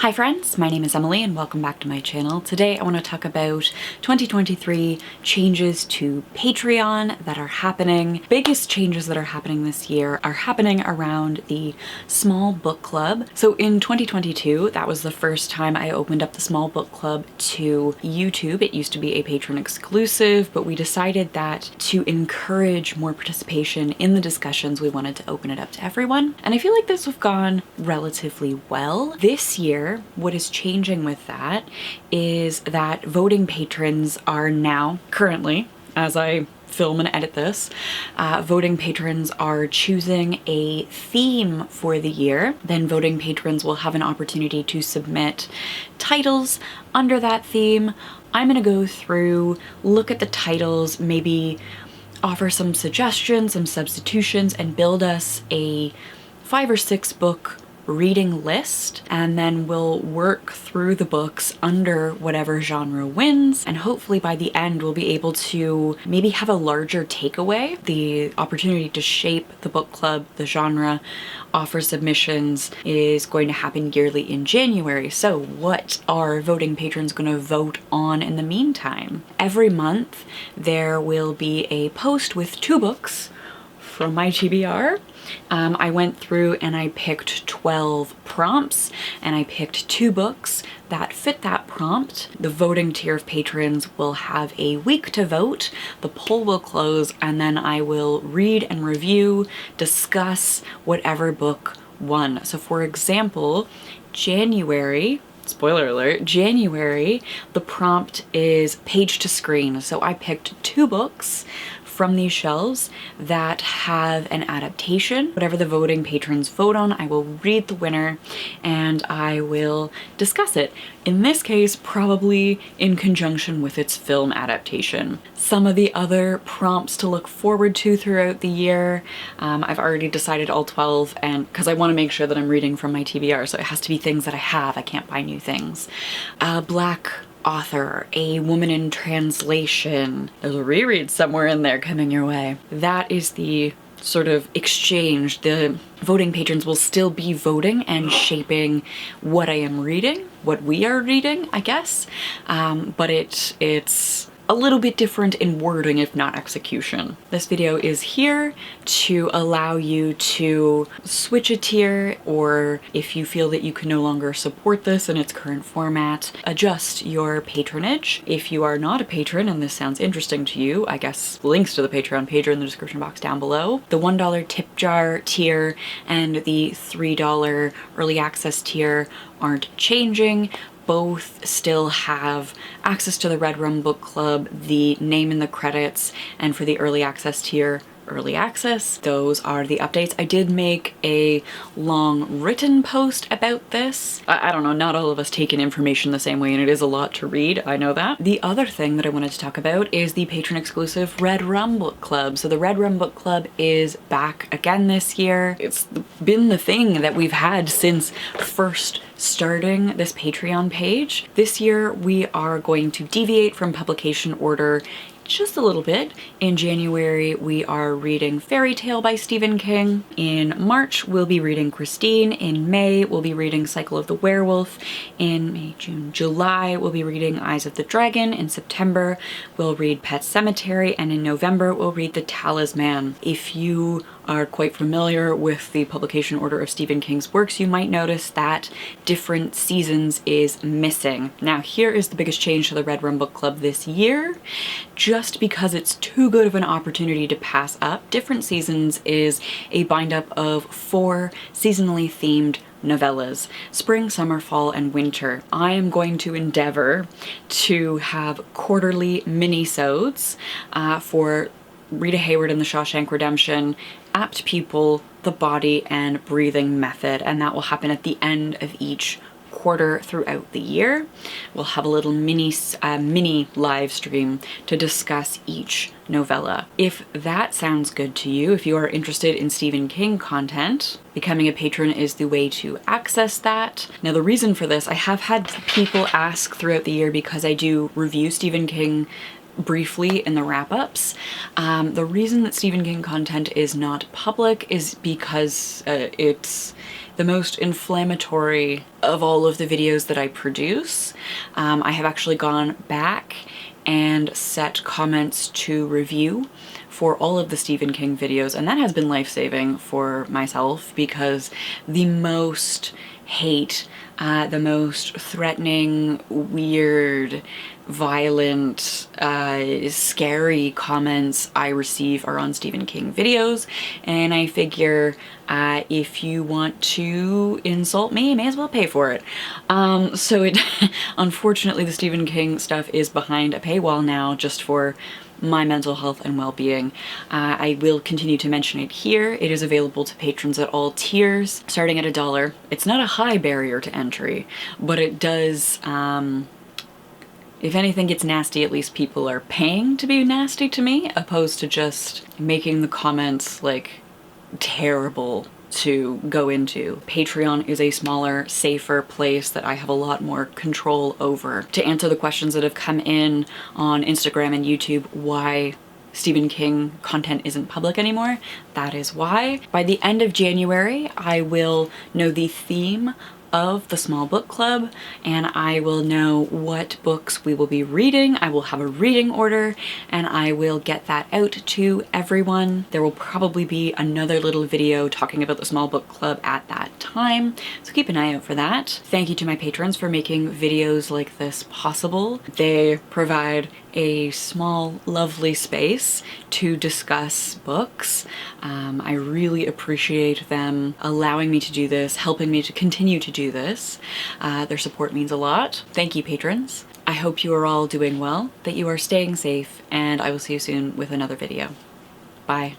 Hi friends, my name is Emily and welcome back to my channel. Today I want to talk about 2023 changes to Patreon that are happening. Biggest changes that are happening this year are happening around the small book club. So in 2022, that was the first time I opened up the small book club to YouTube. It used to be a patron exclusive, but we decided that to encourage more participation in the discussions, we wanted to open it up to everyone. And I feel like this has gone relatively well. This year, what is changing with that is that voting patrons are now, currently, as I film and edit this, voting patrons are choosing a theme for the year. Then voting patrons will have an opportunity to submit titles under that theme. I'm gonna go through, look at the titles, maybe offer some suggestions, some substitutions, and build us a 5 or 6 book reading list, and then we'll work through the books under whatever genre wins, and hopefully by the end we'll be able to maybe have a larger takeaway. The opportunity to shape the book club, the genre, offer submissions is going to happen yearly in January. So what are voting patrons going to vote on in the meantime? Every month there will be a post with 2 books from my TBR. I went through and I picked 12 prompts and I picked 2 books that fit that prompt. The voting tier of patrons will have a week to vote. The poll will close and then I will read and review, discuss whatever book won. So for example, January, spoiler alert, January, the prompt is page to screen. So I picked 2 books from these shelves that have an adaptation. Whatever the voting patrons vote on, I will read the winner and I will discuss it. In this case, probably in conjunction with its film adaptation. Some of the other prompts to look forward to throughout the year, I've already decided all 12, and because I want to make sure that I'm reading from my TBR, so it has to be things that I have. I can't buy new things. Black author, a woman in translation. There's a reread somewhere in there coming your way. That is the sort of exchange. The voting patrons will still be voting and shaping what I am reading, what we are reading, I guess. But it's a little bit different in wording, if not execution. This video is here to allow you to switch a tier, or if you feel that you can no longer support this in its current format, adjust your patronage. If you are not a patron and this sounds interesting to you, I guess links to the Patreon page are in the description box down below. The $1 tip jar tier and the $3 early access tier aren't changing. Both still have access to the Red Rum Book Club, the name in the credits, and for the early access tier, early access. Those are the updates. I did make a long written post about this. I don't know, not all of us take in information the same way, and it is a lot to read, I know that. The other thing that I wanted to talk about is the patron exclusive Red Rum Book Club. So the Red Rum Book Club is back again this year. It's been the thing that we've had since first starting this Patreon page. This year we are going to deviate from publication order just a little bit. In January, we are reading Fairy Tale by Stephen King. In March, we'll be reading Christine. In May, we'll be reading Cycle of the Werewolf. In May, June, July, we'll be reading Eyes of the Dragon. In September, we'll read Pet Sematary. And in November, we'll read The Talisman. If you are quite familiar with the publication order of Stephen King's works, you might notice that different seasons is missing. Now, here is the biggest change to the Red Rum Book Club this year. Just because it's too good of an opportunity to pass up, Different Seasons is a bind-up of 4 seasonally themed novellas: spring, summer, fall, and winter. I am going to endeavor to have quarterly mini-sodes for Rita Hayworth and the Shawshank Redemption, Apt Pupil, The Body, and Breathing Method, and that will happen at the end of each quarter throughout the year. We'll have a little mini live stream to discuss each novella. If that sounds good to you, if you are interested in Stephen King content, becoming a patron is the way to access that. Now, the reason for this, I have had people ask throughout the year, because I do review Stephen King briefly in the wrap-ups. The reason that Stephen King content is not public is because it's the most inflammatory of all of the videos that I produce. I have actually gone back and set comments to review for all of the Stephen King videos, and that has been life-saving for myself, because the most hate, the most threatening, weird, violent, scary comments I receive are on Stephen King videos, and I figure if you want to insult me, you may as well pay for it. So it unfortunately the Stephen King stuff is behind a paywall now, just for my mental health and well-being. I will continue to mention it here. It is available to patrons at all tiers, starting at $1. It's not a high barrier to entry, but it does, if anything gets nasty, at least people are paying to be nasty to me, opposed to just making the comments like terrible to go into. Patreon is a smaller, safer place that I have a lot more control over. To answer the questions that have come in on Instagram and YouTube, why Stephen King content isn't public anymore, that is why. By the end of January, I will know the theme of the small book club, and I will know what books we will be reading. I will have a reading order, and I will get that out to everyone. There will probably be another little video talking about the small book club at that time, so keep an eye out for that. Thank you to my patrons for making videos like this possible. They provide a small, lovely space to discuss books. I really appreciate them allowing me to do this, helping me to continue to do this. Their support means a lot. Thank you, patrons. I hope you are all doing well, that you are staying safe, and I will see you soon with another video. Bye.